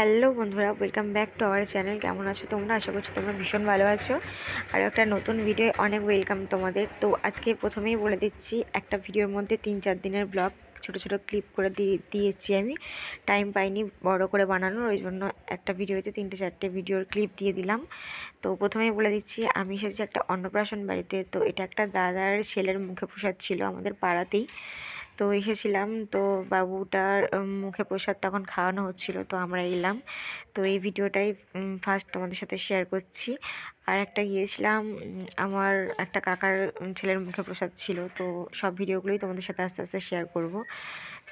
Hello বন্ধুরা, welcome back to our channel. কেমন আছো তোমরা? আশা করছি তোমরা ভীষণ ভালো আছো। আর একটা নতুন ভিডিও অনেক ওয়েলকাম তোমাদের। তো আজকে প্রথমেই বলে দিচ্ছি, একটা ভিডিওর মধ্যে 3-4 দিনের ব্লগ ছোট ছোট ক্লিপ করে দিয়েছি। আমি টাইম পাইনি বড় করে বানানোর, ওই জন্য একটা ভিডিওতে 3-4টে ভিডিওর ক্লিপ দিয়ে দিলাম। তো প্রথমেই বলে দিচ্ছি, আমি এসেছি একটা অন্নপ্রাশন বাড়িতে। তো এটা একটা দাদার ছেলের মুখে প্রসাদ ছিল আমাদের পাড়াতেই। তো এসেছিলাম, তো বাবুটার মুখে প্রসাদ তখন খাওয়ানো হচ্ছিল, তো আমরা এলাম। তো এই ভিডিওটাই ফার্স্ট তোমাদের সাথে শেয়ার করছি। আর একটা গিয়েছিলাম, আমার একটা কাকার ছেলের মুখে প্রসাদ ছিল। তো সব ভিডিওগুলোই তোমাদের সাথে আস্তে আস্তে শেয়ার করব।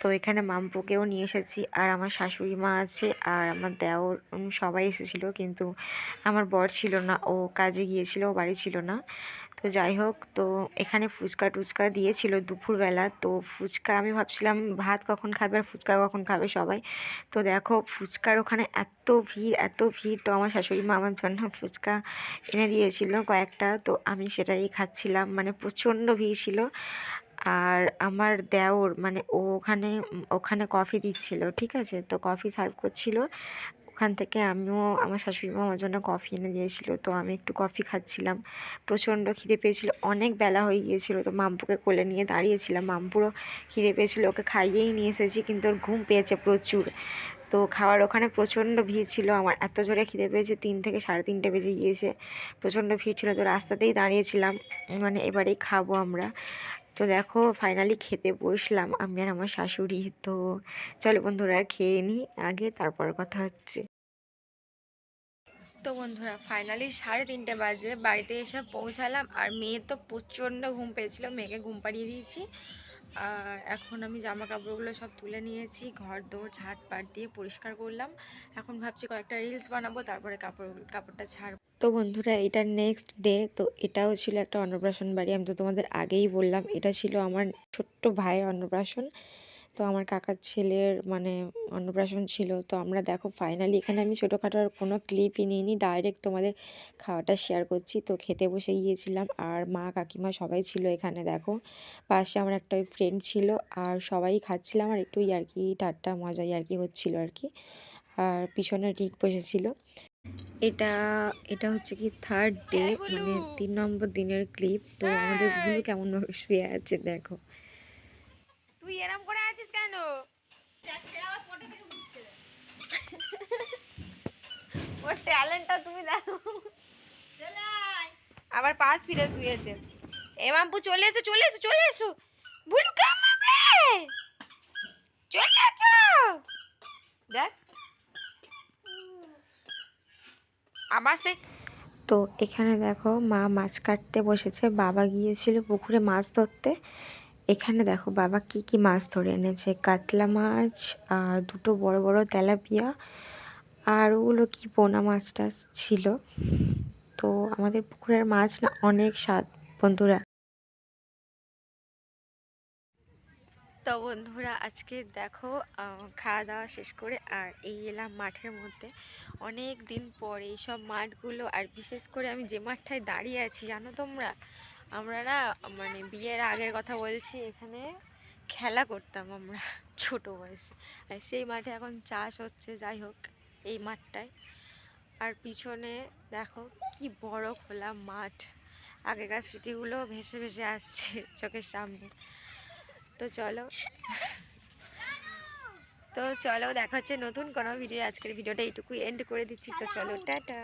তো এখানে মাম্পুকেও নিয়ে এসেছি, আর আমার শাশুড়ি মা আছে, আর আমার দেওর সবাই এসেছিলো, কিন্তু আমার বর ছিল না, ও কাজে গিয়েছিল, ও বাড়ি ছিল না। তো যাই হোক, তো এখানে ফুচকা টুচকা দিয়েছিল দুপুরবেলা। তো ফুচকা আমি ভাবছিলাম ভাত কখন খাবে আর ফুচকা কখন খাবে সবাই। তো দেখো ফুচকার ওখানে এত ভিড় এত ভিড়, তো আমার শাশুড়ি মা আমার জন্য ফুচকা এনে দিয়েছিল কয়েকটা। তো আমি সেটাই খাচ্ছিলাম, মানে প্রচণ্ড ভিড় ছিল। আর আমার দেওর মানে ও ওখানে ওখানে কফি দিচ্ছিল, ঠিক আছে, তো কফি সার্ভ করছিল ওখান থেকে। আমিও, আমার শাশুড়ি মা আমার জন্য কফি এনে দিয়েছিল, তো আমি একটু কফি খাচ্ছিলাম। প্রচণ্ড খিদে পেয়েছিল, অনেক বেলা হয়ে গিয়েছিল। তো মাম্পুকে কোলে নিয়ে দাঁড়িয়েছিলাম, মাম্পুরও খিদে পেয়েছিল, ওকে খাইয়েই নিয়ে এসেছি, কিন্তু ওর ঘুম পেয়েছে প্রচুর। তো খাওয়ার ওখানে প্রচণ্ড ভিড় ছিল, আমার এত জোরে খিদে পেয়েছে, 3 থেকে 3:30 বেজে গিয়েছে, প্রচণ্ড ভিড় ছিল। তো রাস্তাতেই দাঁড়িয়েছিলাম, মানে এবারেই খাবো আমরা। তো দেখো ফাইনালি খেতে বসলাম আমি আর আমার শাশুড়ি। তো চলো বন্ধুরা, খেয়ে নিই আগে, তারপর কথা হচ্ছে। তো বন্ধুরা ফাইনালি 3:30 বাজে বাড়িতে এসে পৌঁছালাম। আর মেয়ে তো প্রচণ্ড ঘুম পেয়েছিল, মেয়েকে ঘুম পাড়িয়ে দিয়েছি। আর এখন আমি জামা কাপড়গুলো সব তুলে নিয়েছি, ঘর দৌড় ঝাঁটপাট দিয়ে পরিষ্কার করলাম। এখন ভাবছি কয়েকটা রিলস বানাবো, তারপরে কাপড়টা ছাড়বো। তো বন্ধুরা এটা নেক্সট ডে। তো এটাও ছিল একটা অন্নপ্রাশন বাড়ি, আমি তো তোমাদের আগেই বললাম এটা ছিল আমার ছোট্ট ভাইয়ের অন্নপ্রাশন। তো আমার কাকার ছেলের মানে অন্নপ্রাশন ছিল। তো আমরা দেখো ফাইনালি এখানে আমি ছোটোখাটো আর কোনো ক্লিপই নিইনি, ডাইরেক্ট তোমাদের খাওয়াটা শেয়ার করছি। তো খেতে বসে গিয়েছিলাম, আর মা কাকিমা সবাই ছিল এখানে। দেখো পাশে আমার একটা ফ্রেন্ড ছিল, আর সবাই খাচ্ছিলাম, আর একটু ইয়ার্কি ঠাট্টা মজা ইয়ার্কি হচ্ছিল আর কি। আর পিছনে রিক বসেছিল। এটা এটা হচ্ছে কি 3rd ডে, মানে 3 নম্বর দিনের ক্লিপ। তো আমাদের ভুলু কেমন শুয়ে আছে দেখো। তুই এরম করে আছিস কেন? ওর ট্যালেন্টটা তুমি দেখো, আবার পাশ ফিরে শুয়েছে। এ মাম্পু চলে এসো চলে এসো চলে এসো, ভুলু কামাবে, চলে এসো। দেখ আবার সে। তো এখানে দেখো মা মাছ কাটতে বসেছে, বাবা গিয়েছিল পুকুরে মাছ ধরতে। এখানে দেখো বাবা কি কি মাছ ধরে এনেছে, কাতলা মাছ, আর 2টো বড় বড় তেলাপিয়া, আর ওগুলো কি পোনা মাছ টাছ ছিল। তো আমাদের পুকুরের মাছ না অনেক স্বাদ বন্ধুরা। তো বন্ধুরা আজকে দেখো খাওয়া দাওয়া শেষ করে আর এই এলাম মাঠের মধ্যে। অনেক দিন পর এইসব মাঠগুলো, আর বিশেষ করে আমি যে মাঠটায় দাঁড়িয়ে আছি জানো তোমরা, আমরা না মানে বিয়ের আগের কথা বলছি, এখানে খেলা করতাম আমরা ছোট বয়সে। আর সেই মাঠে এখন চাষ হচ্ছে, যাই হোক এই মাঠটায়। আর পিছনে দেখো কি বড় খোলা মাঠ, আগেকার স্মৃতিগুলো ভেসে ভেসে আসছে চোখের সামনে। তো চলো দেখা হচ্ছে নতুন কোনো ভিডিও। আজকের ভিডিওটা এইটুকুই এন্ড করে দিচ্ছি। তো চলো টাটা।